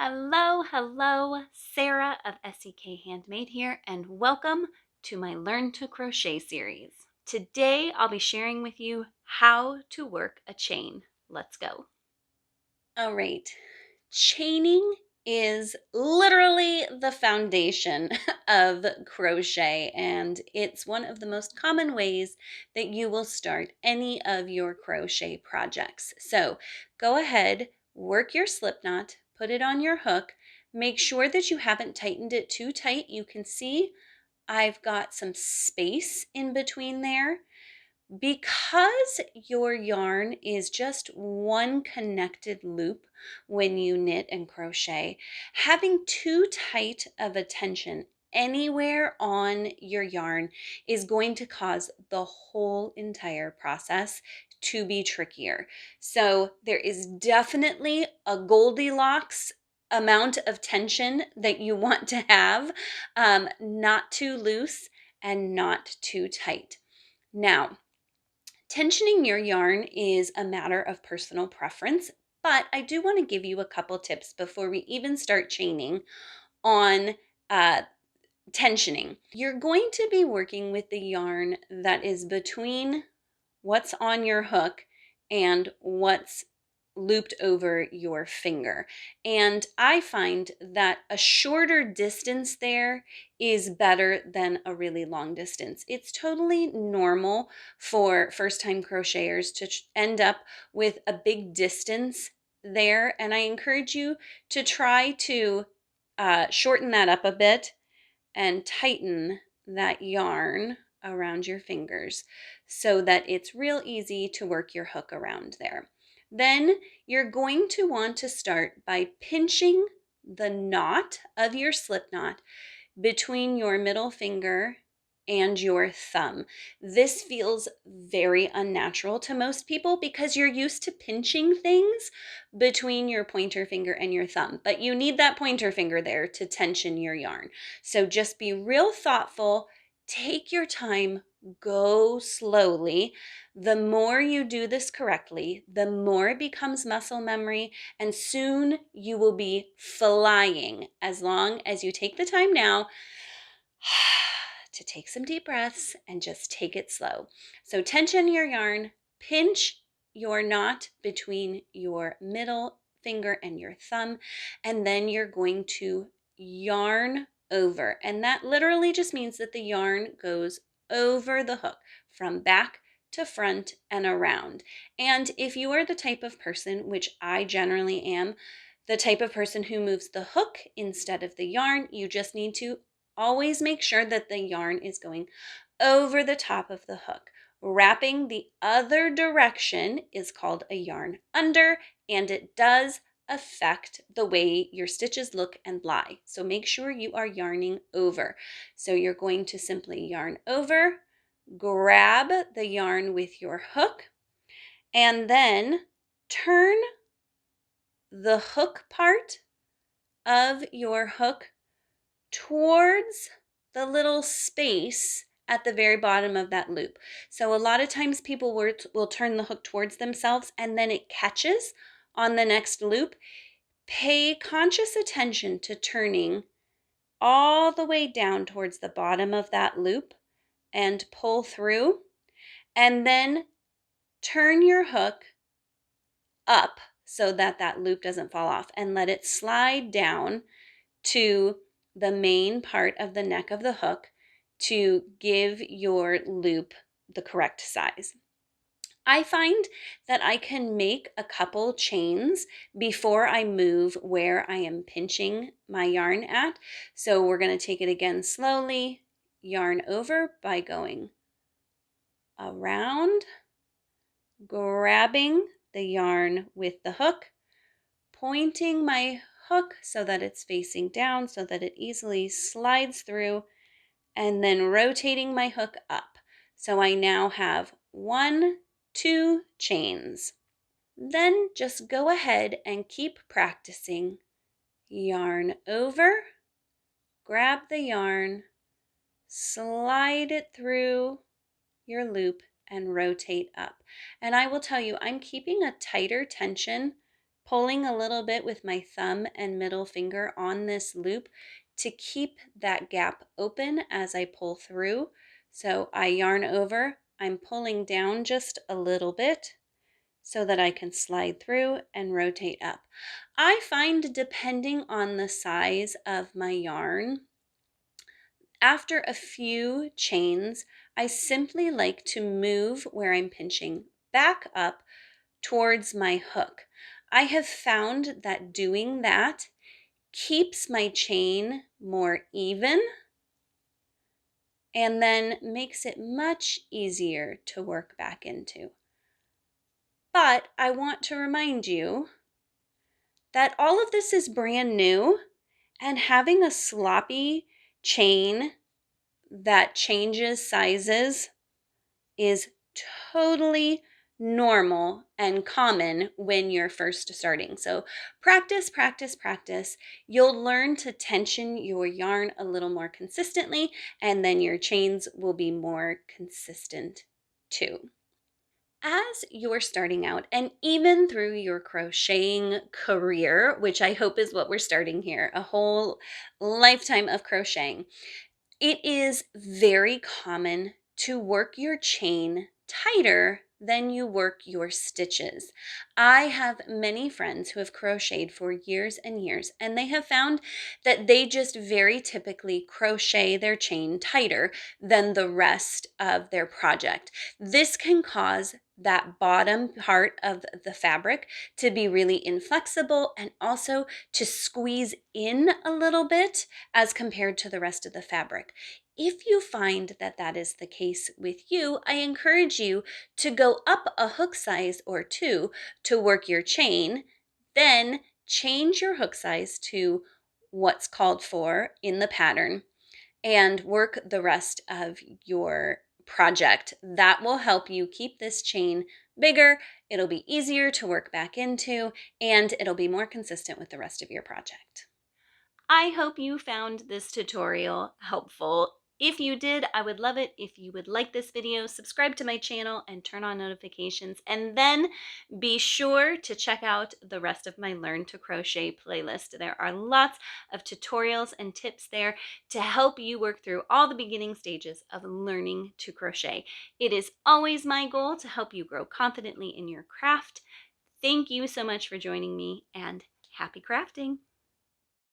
Hello, Sarah of SEK Handmade here, and welcome to my Learn to Crochet series. Today I'll be sharing with you how to work a chain. Let's go. All right, chaining is literally the foundation of crochet, and it's one of the most common ways that you will start any of your crochet projects. So go ahead, work your slip knot, put it on your hook, make sure that you haven't tightened it too tight. You can see I've got some space in between there. Because your yarn is just one connected loop when you knit and crochet, having too tight of a tension anywhere on your yarn is going to cause the whole entire process to be trickier. So there is definitely a Goldilocks amount of tension that you want to have, not too loose and not too tight. Now, tensioning your yarn is a matter of personal preference, but I do want to give you a couple tips before we even start chaining on tensioning. You're going to be working with the yarn that is between what's on your hook and what's looped over your finger. And I find that a shorter distance there is better than a really long distance. It's totally normal for first-time crocheters to end up with a big distance there, and I encourage you to try to shorten that up a bit and tighten that yarn around your fingers so that it's real easy to work your hook around there. Then you're going to want to start by pinching the knot of your slip knot between your middle finger and your thumb. This feels very unnatural to most people because you're used to pinching things between your pointer finger and your thumb, but you need that pointer finger there to tension your yarn. So just be real thoughtful, take your time, go slowly. The more you do this correctly, the more it becomes muscle memory, and soon you will be flying as long as you take the time now to take some deep breaths and just take it slow. So tension your yarn, pinch your knot between your middle finger and your thumb, and then you're going to yarn over. And that literally just means that the yarn goes over the hook from back to front and around. And if you are the type of person, which I generally am, the type of person who moves the hook instead of the yarn, you just need to always make sure that the yarn is going over the top of the hook. Wrapping the other direction is called a yarn under, and it does affect the way your stitches look and lie. So make sure you are yarning over. So you're going to simply yarn over, grab the yarn with your hook, and then turn the hook part of your hook towards the little space at the very bottom of that loop. So a lot of times people will turn the hook towards themselves and then it catches on the next loop. Pay conscious attention to turning all the way down towards the bottom of that loop and pull through, and then turn your hook up so that that loop doesn't fall off, and let it slide down to the main part of the neck of the hook to give your loop the correct size. I find that I can make a couple chains before I move where I am pinching my yarn at. So we're going to take it again slowly, yarn over by going around, grabbing the yarn with the hook, pointing my hook so that it's facing down so that it easily slides through, and then rotating my hook up. So I now have 1, 2 chains. Then just go ahead and keep practicing. Yarn over, grab the yarn, slide it through your loop, and rotate up. And I will tell you, I'm keeping a tighter tension pulling a little bit with my thumb and middle finger on this loop to keep that gap open as I pull through. So I yarn over, I'm pulling down just a little bit so that I can slide through and rotate up. I find, depending on the size of my yarn, after a few chains, I simply like to move where I'm pinching back up towards my hook. I have found that doing that keeps my chain more even and then makes it much easier to work back into. But I want to remind you that all of this is brand new, and having a sloppy chain that changes sizes is totally normal and common when you're first starting. So practice, practice, practice. You'll learn to tension your yarn a little more consistently, and then your chains will be more consistent too. As you're starting out, and even through your crocheting career, which I hope is what we're starting here, a whole lifetime of crocheting, it is very common to work your chain tighter than you work your stitches. I have many friends who have crocheted for years and years, and they have found that they just very typically crochet their chain tighter than the rest of their project. This can cause that bottom part of the fabric to be really inflexible and also to squeeze in a little bit as compared to the rest of the fabric. If you find that that is the case with you, I encourage you to go up a hook size or two to work your chain, then change your hook size to what's called for in the pattern and work the rest of your project. That will help you keep this chain bigger, it'll be easier to work back into, and it'll be more consistent with the rest of your project. I hope you found this tutorial helpful. If you did, I would love it if you would like this video, subscribe to my channel, and turn on notifications. And then be sure to check out the rest of my Learn to Crochet playlist. There are lots of tutorials and tips there to help you work through all the beginning stages of learning to crochet. It is always my goal to help you grow confidently in your craft. Thank you so much for joining me, and happy crafting!